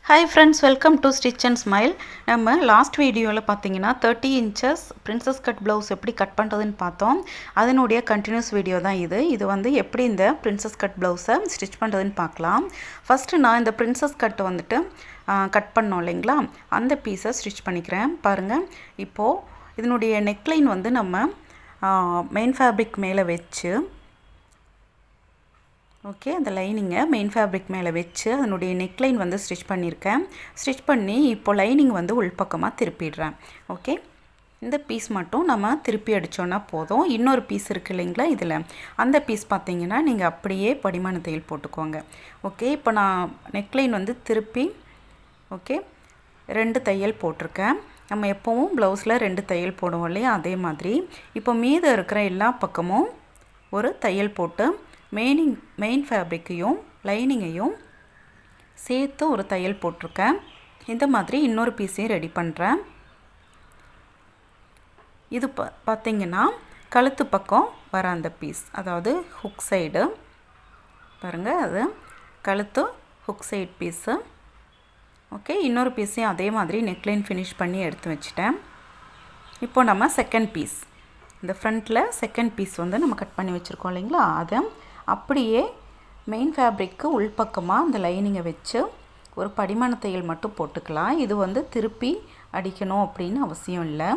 Hi friends, welcome to Stitch and Smile. நம்ம last வீடியோவில் பார்த்தீங்கன்னா 30 inches princess cut blouse எப்படி கட் பண்ணுறதுன்னு பார்த்தோம். அதனுடைய கண்டினியூஸ் வீடியோ தான் இது. இது வந்து எப்படி இந்த princess cut blouse-ஐ ஸ்டிச் பண்ணுறதுன்னு பார்க்கலாம். ஃபஸ்ட்டு நான் இந்த princess cut வந்துட்டு கட் பண்ணோம் இல்லைங்களா, அந்த பீஸை ஸ்டிச் பண்ணிக்கிறேன். பாருங்கள், இப்போது இதனுடைய நெக்லைன் வந்து நம்ம மெயின் ஃபேப்ரிக் மேலே வச்சு ஓகே, அந்த லைனிங்கை மெயின் ஃபேப்ரிக் மேலே வச்சு அதனுடைய நெக்லைன் வந்து ஸ்டிச் பண்ணியிருக்கேன். ஸ்டிச் பண்ணி இப்போது லைனிங் வந்து உள்பக்கமாக திருப்பிடுறேன். ஓகே, இந்த பீஸ் மட்டும் நம்ம திருப்பி அடித்தோன்னா போதும். இன்னொரு பீஸ் இருக்குது இல்லைங்களா இதில், அந்த பீஸ் பார்த்திங்கன்னா நீங்கள் அப்படியே படிமான தையல் போட்டுக்கோங்க. ஓகே, இப்போ நான் நெக்லைன் வந்து திருப்பி ஓகே 2 தையல் போட்டிருக்கேன். நம்ம எப்போவும் ப்ளவுஸில் 2 தையல் போடுவோம் இல்லையா, அதே மாதிரி இப்போ மீதம் இருக்கிற எல்லா பக்கமும் ஒரு தையல் போட்டு மெயின் ஃபேப்ரிக்கையும் லைனிங்கையும் சேர்த்து ஒரு தையல் போட்டிருக்கேன். இந்த மாதிரி இன்னொரு பீஸையும் ரெடி பண்ணுறேன். இது பார்த்திங்கன்னா கழுத்து பக்கம் வர அந்த பீஸ், அதாவது ஹுக் சைடு பாருங்கள், அது கழுத்து ஹுக் சைடு பீஸு. ஓகே, இன்னொரு பீஸையும் அதே மாதிரி நெக்லைன் ஃபினிஷ் பண்ணி எடுத்து வச்சுட்டேன். இப்போ நம்ம செகண்ட் பீஸ், இந்த ஃப்ரண்ட்டில் செகண்ட் பீஸ் வந்து நம்ம கட் பண்ணி வச்சுருக்கோம் இல்லைங்களா, அதை அப்படியே மெயின் ஃபேப்ரிக்கு உள்பக்கமாக அந்த லைனிங்கை வச்சு ஒரு படிமான தையல் மட்டும் போட்டுக்கலாம். இது வந்து திருப்பி அடிக்கணும் அப்படின்னு அவசியம் இல்லை,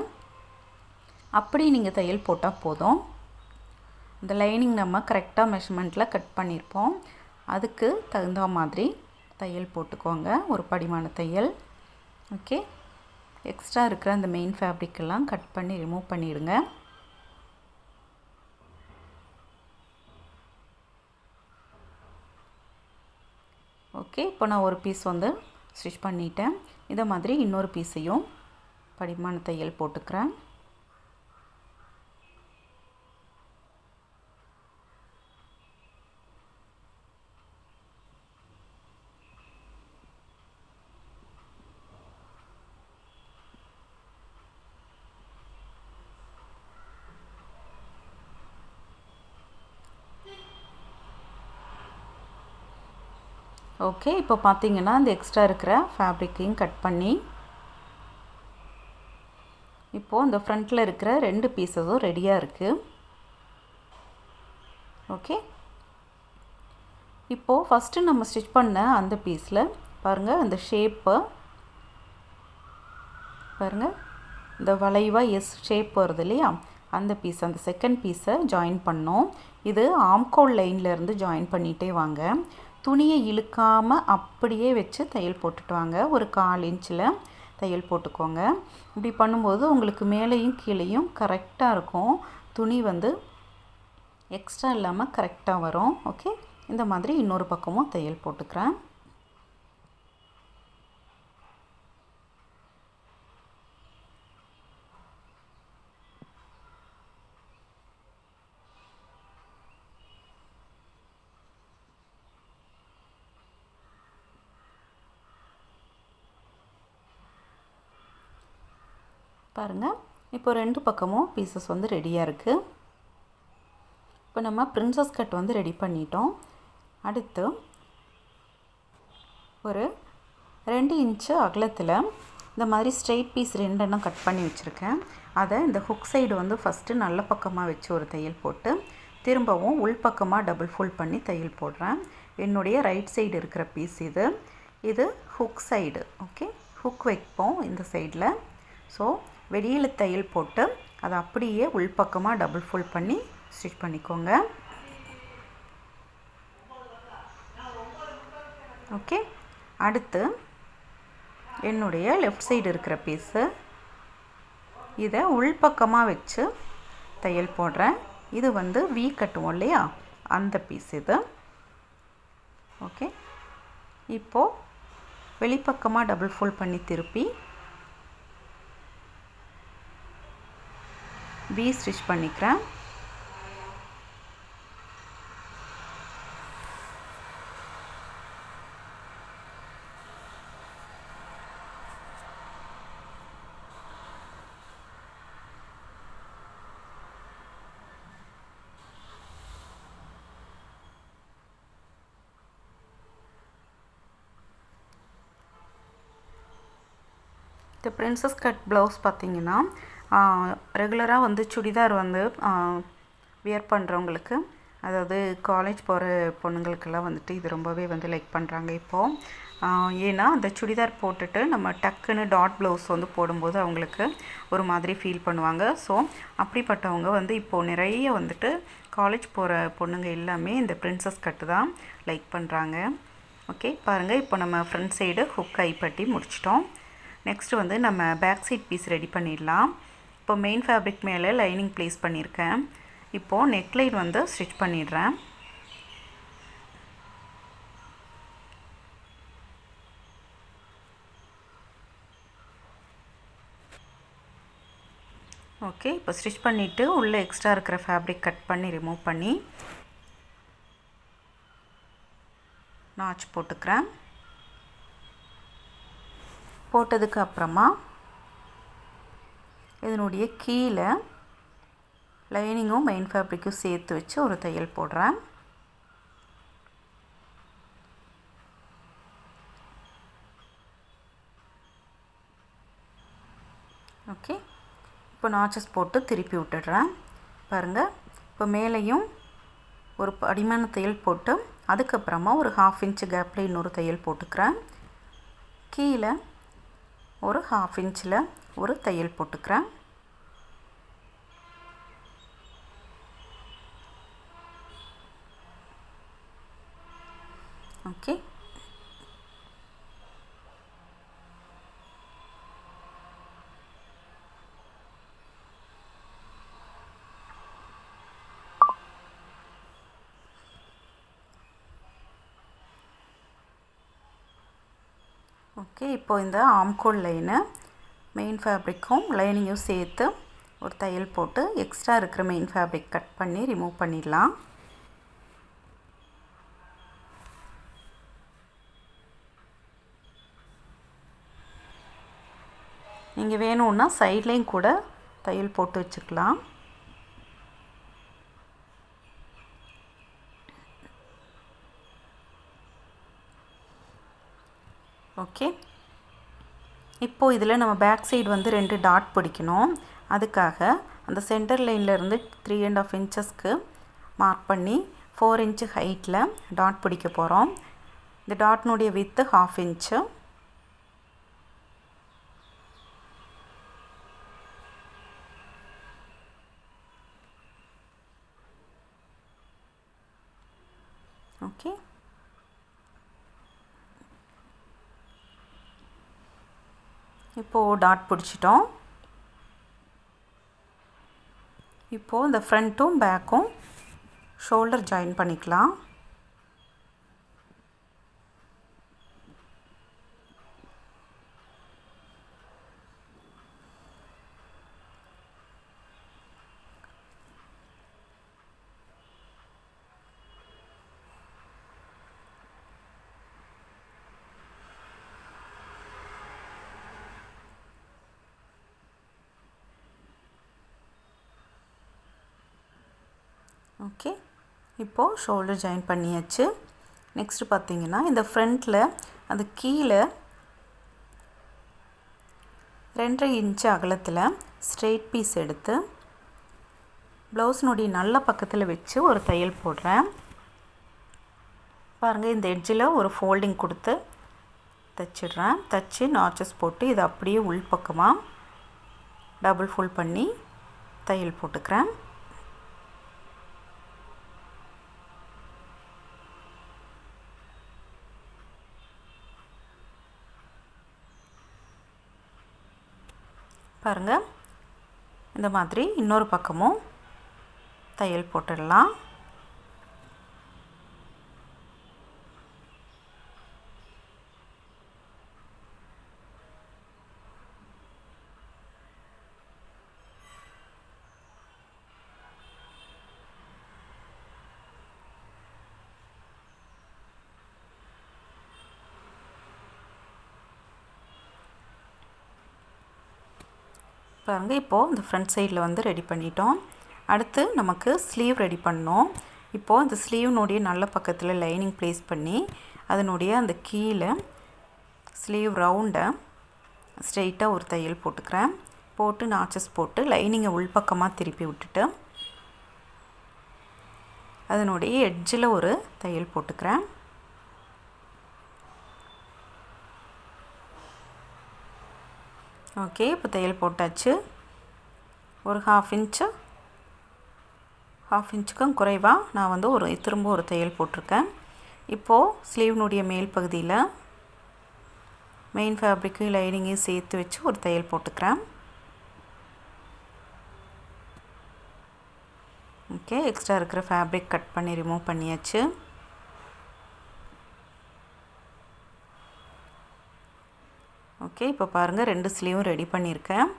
அப்படி நீங்கள் தையல் போட்டால் போதும். இந்த லைனிங் நம்ம கரெக்டாக மெஷர்மெண்ட்டில் கட் பண்ணியிருப்போம், அதுக்கு தகுந்த மாதிரி தையல் போட்டுக்கோங்க, ஒரு படிமான தையல். ஓகே, எக்ஸ்ட்ரா இருக்கிற அந்த மெயின் ஃபேப்ரிக்கெல்லாம் கட் பண்ணி ரிமூவ் பண்ணிவிடுங்க. ஓகே, இப்போ நான் ஒரு பீஸ் வந்து ஸ்டிச் பண்ணிட்டேன். இதை மாதிரி இன்னொரு பீஸையும் படிமான தையல் போட்டுக்கிறேன். ஓகே, இப்போ பார்த்தீங்கன்னா இந்த எக்ஸ்ட்ரா இருக்கிற ஃபேப்ரிக்கையும் கட் பண்ணி இப்போது இந்த ஃப்ரண்ட்டில் இருக்கிற 2 பீஸஸும் ரெடியாக இருக்குது. ஓகே, இப்போது ஃபஸ்ட்டு நம்ம ஸ்டிச் பண்ண அந்த பீஸில் பாருங்கள், அந்த ஷேப்பு பாருங்கள், இந்த வளைவாக ஷேப் வருது இல்லையா, அந்த பீஸ், அந்த செகண்ட் பீஸை ஜாயின் பண்ணோம். இது ஆம்கோல் லைன்லேருந்து ஜாயின் பண்ணிகிட்டே வாங்க. துணியை இழுக்காமல் அப்படியே வச்சு தையல் போட்டுட்டு வாங்க. ஒரு 1/4 இன்ச்சில் தையல் போட்டுக்கோங்க. இப்படி பண்ணும்போது உங்களுக்கு மேலேயும் கீழேயும் கரெக்டாக இருக்கும், துணி வந்து எக்ஸ்ட்ரா இல்லாமல் கரெக்டாக வரும். ஓகே, இந்த மாதிரி இன்னொரு பக்கமும் தையல் போட்டுக்கிறேன். பாருங்கள், இப்போ 2 பக்கமும் பீசஸ் வந்து ரெடியாக இருக்குது. இப்போ நம்ம பிரின்சஸ் கட் வந்து ரெடி பண்ணிட்டோம். அடுத்து ஒரு 2 இன்ச்சு அகலத்தில் இந்த மாதிரி ஸ்ட்ரெயிட் பீஸ் 2 கட் பண்ணி வச்சுருக்கேன். அதை இந்த ஹுக் சைடு வந்து ஃபஸ்ட்டு நல்ல பக்கமாக வச்சு ஒரு தையல் போட்டு திரும்பவும் உள்பக்கமாக டபுள் ஃபோல்ட் பண்ணி தையல் போடுறேன். என்னுடைய ரைட் சைடு இருக்கிற பீஸ் இது ஹுக் சைடு. ஓகே, ஹுக் வைப்போம் இந்த சைடில். ஸோ வெளியில் தையல் போட்டு அதை அப்படியே உள்பக்கமாக டபுள் ஃபோல்ட் பண்ணி ஸ்டிச் பண்ணிக்கோங்க. ஓகே, அடுத்து என்னுடைய லெஃப்ட் சைடு இருக்கிற பீஸு, இதை உள்பக்கமாக வச்சு தையல் போடுறேன். இது வந்து வி கட்டுவோம் இல்லையா, அந்த பீஸ் இது. ஓகே, இப்போது வெளிப்பக்கமாக டபுள் ஃபோல்ட் பண்ணி திருப்பி வி ஸ்டிச் பண்ணிக்கிறேன். இந்த பிரின்சஸ் கட் ப்ளவுஸ் பார்த்திங்கன்னா ரெகுலராக வந்து சுடிதார் வந்து வியர் பண்ணுறவங்களுக்கு, அதாவது காலேஜ் போகிற பொண்ணுங்களுக்கெல்லாம் வந்துட்டு இது ரொம்பவே வந்து லைக் பண்ணுறாங்க இப்போது. ஏன்னா அந்த சுடிதார் போட்டுட்டு நம்ம டக்குன்னு டாட் ப்ளவுஸ் வந்து போடும்போது அவங்களுக்கு ஒரு மாதிரி ஃபீல் பண்ணுவாங்க. ஸோ அப்படிப்பட்டவங்க வந்து இப்போது நிறைய வந்துட்டு காலேஜ் போகிற பொண்ணுங்க எல்லாமே இந்த பிரின்சஸ் கட்டு தான் லைக் பண்ணுறாங்க. ஓகே, பாருங்கள், இப்போ நம்ம ஃப்ரண்ட் சைடு ஹுக் கைப்பட்டி முடிச்சிட்டோம். நெக்ஸ்ட்டு வந்து நம்ம பேக் சைட் பீஸ் ரெடி பண்ணிடலாம். இப்போ மெயின் ஃபேப்ரிக் மேலே லைனிங் ப்ளேஸ் பண்ணியிருக்கேன். இப்போது நெக்லைன் வந்து ஸ்டிச் பண்ணிடுறேன். ஓகே, இப்போ ஸ்டிச் பண்ணிவிட்டு உள்ளே எக்ஸ்ட்ரா இருக்கிற ஃபேப்ரிக் கட் பண்ணி ரிமூவ் பண்ணி நாச் போட்டுக்கிறேன். போட்டதுக்கு அப்புறமா இதனுடைய கீழே லைனிங்கும் மெயின் ஃபேப்ரிக்கும் சேர்த்து வச்சு ஒரு தையல் போடுறேன். ஓகே, இப்போ நாச்சஸ் போட்டு திருப்பி விட்டுடுறேன். பாருங்கள், இப்போ மேலேயும் ஒரு அடிமான தையல் போட்டு அதுக்கப்புறமா ஒரு 1/2 இன்ச்சு கேப்பில் இன்னொரு தையல் போட்டுக்கிறேன். கீழே ஒரு 1/2 இன்ச்சில் ஒரு தையல் போட்டுக்கிறேன். ஓகே, ஓகே, இப்போ இந்த ஆம்கோல் லைனை மெயின் ஃபேப்ரிக்கும் லைனிங்கும் சேர்த்து ஒரு தையல் போட்டு எக்ஸ்ட்ரா இருக்கிற மெயின் ஃபேப்ரிக் கட் பண்ணி ரிமூவ் பண்ணிடலாம். நீங்கள் வேணும்னா சைட்லேயும் கூட தையல் போட்டு வச்சுக்கலாம். ஓகே, இப்போது இதில் நம்ம பேக் சைடு வந்து 2 டாட் பிடிக்கணும். அதுக்காக அந்த சென்டர் லைன்லேருந்து 3.5 இன்ச்சஸ்க்கு மார்க் பண்ணி 4 இன்ச்சு ஹைட்டில் டாட் பிடிக்க போகிறோம். இந்த டாட்னுடைய வித்து 1/2 இன்ச்சு. ஓகே, இப்போது டாட் பிடிச்சிட்டோம். இப்போது இந்த ஃப்ரண்ட்டும் பேக்கும் ஷோல்டர் ஜாயின் பண்ணிக்கலாம். ஓகே, இப்போது ஷோல்டர் ஜாயின் பண்ணியாச்சு. நெக்ஸ்ட்டு பார்த்திங்கன்னா இந்த ஃப்ரண்ட்டில் அது கீழே 2.5 இன்ச்சு அகலத்தில் ஸ்ட்ரெயிட் பீஸ் எடுத்து ப்ளவுஸ்னுடைய நல்ல பக்கத்தில் வச்சு ஒரு தையல் போடுறேன். பாருங்கள், இந்த எட்ஜில் ஒரு ஃபோல்டிங் கொடுத்து தைச்சிடுறேன். தைச்சி நாச்சஸ் போட்டு இதை அப்படியே உள்பக்கமாக டபுள் ஃபோல்ட் பண்ணி தையல் போட்டுக்கிறேன். பாருங்கள், இந்த மாதிரி இன்னொரு பக்கமும் தையல் போட்டுடலாம். பாருங்கள், இப்போது இந்த ஃப்ரண்ட் சைடில் வந்து ரெடி பண்ணிட்டோம். அடுத்து நமக்கு ஸ்லீவ் ரெடி பண்ணோம். இப்போது இந்த ஸ்லீவ்னுடைய நல்ல பக்கத்தில் லைனிங் ப்ளேஸ் பண்ணி அதனுடைய அந்த கீழே ஸ்லீவ் ரவுண்டை ஸ்ட்ரெயிட்டாக ஒரு தையல் போட்டுக்கிறேன். போட்டு நாச்சஸ் போட்டு லைனிங்கை உள்பக்கமாக திருப்பி விட்டுட்டு அதனுடைய எட்ஜில் ஒரு தையல் போட்டுக்கிறேன். ஓகே, இப்போ தையல் போட்டாச்சு. ஒரு ஹாஃப் இன்ச்சுக்கும் குறைவாக நான் வந்து திரும்ப ஒரு தையல் போட்டிருக்கேன். இப்போது ஸ்லீவ்னுடைய மேல் பகுதியில் மெயின் ஃபேப்ரிக்கையும் லைனிங்கையும் சேர்த்து வச்சு ஒரு தையல் போட்டுக்கிறேன். ஓகே, எக்ஸ்ட்ரா இருக்கிற ஃபேப்ரிக் கட் பண்ணி ரிமூவ் பண்ணியாச்சு. ஓகே, இப்போ பாருங்கள் 2 ஸ்லீவும் ரெடி பண்ணியிருக்கேன்.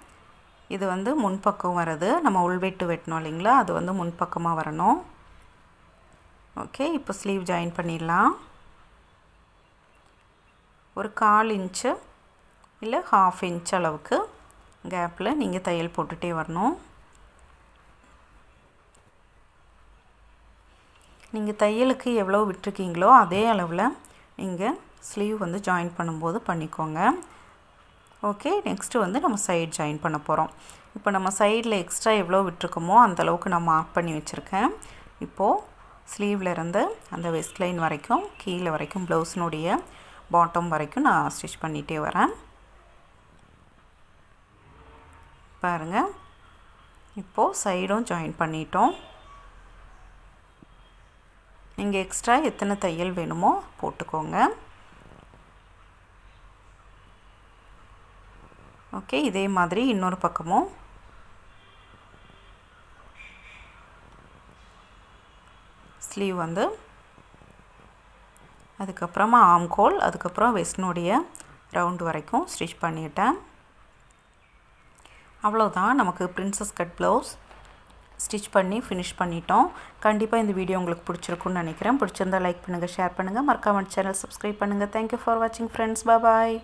இது வந்து முன்பக்கம் வருது. நம்ம உள்வெட்டு வெட்டணும் இல்லைங்களா, அது வந்து முன்பக்கமாக வரணும். ஓகே, இப்போ ஸ்லீவ் ஜாயின் பண்ணிடலாம். ஒரு 1/4 இன்ச்சு இல்லை 1/2 இன்ச் அளவுக்கு கேப்பில் நீங்கள் தையல் போட்டுகிட்டே வரணும். நீங்கள் தையலுக்கு எவ்வளோ விட்டுருக்கீங்களோ அதே அளவில் நீங்கள் ஸ்லீவ் வந்து ஜாயின் பண்ணும்போது பண்ணிக்கோங்க. ஓகே, நெக்ஸ்ட்டு வந்து நம்ம சைடு ஜாயின் பண்ண போகிறோம். இப்போ நம்ம சைடில் எக்ஸ்ட்ரா எவ்வளோ விட்டுருக்கோமோ அந்தளவுக்கு நான் மார்க் பண்ணி வச்சுருக்கேன். இப்போது ஸ்லீவில் இருந்து அந்த வெஸ்ட் லைன் வரைக்கும் கீழே வரைக்கும் ப்ளவுஸினுடைய பாட்டம் வரைக்கும் நான் ஸ்டிச் பண்ணிகிட்டே வரேன். பாருங்கள், இப்போது சைடும் ஜாயின் பண்ணிட்டோம். நீங்கள் எக்ஸ்ட்ரா எத்தனை தையல் வேணுமோ போட்டுக்கோங்க. ஓகே, இதே மாதிரி இன்னொரு பக்கமும் ஸ்லீவ் வந்து அதுக்கப்புறமா ஆம்கோல், அதுக்கப்புறம் வெஸ்ட்னுடைய ரவுண்டு வரைக்கும் ஸ்டிச் பண்ணிட்டேன். அவ்வளோதான், நமக்கு பிரின்சஸ் கட் ப்ளவுஸ் ஸ்டிச் பண்ணி ஃபினிஷ் பண்ணிட்டோம். கண்டிப்பாக இந்த வீடியோ உங்களுக்கு பிடிச்சிருக்குன்னு நினைக்கிறேன். பிடிச்சிருந்தால் லைக் பண்ணுங்கள், ஷேர் பண்ணுங்கள், மறக்காம சேனல் சப்ஸ்கிரைப் பண்ணுங்கள். தேங்க்யூ ஃபார் வாட்சிங் ஃப்ரெண்ட்ஸ். பாய்.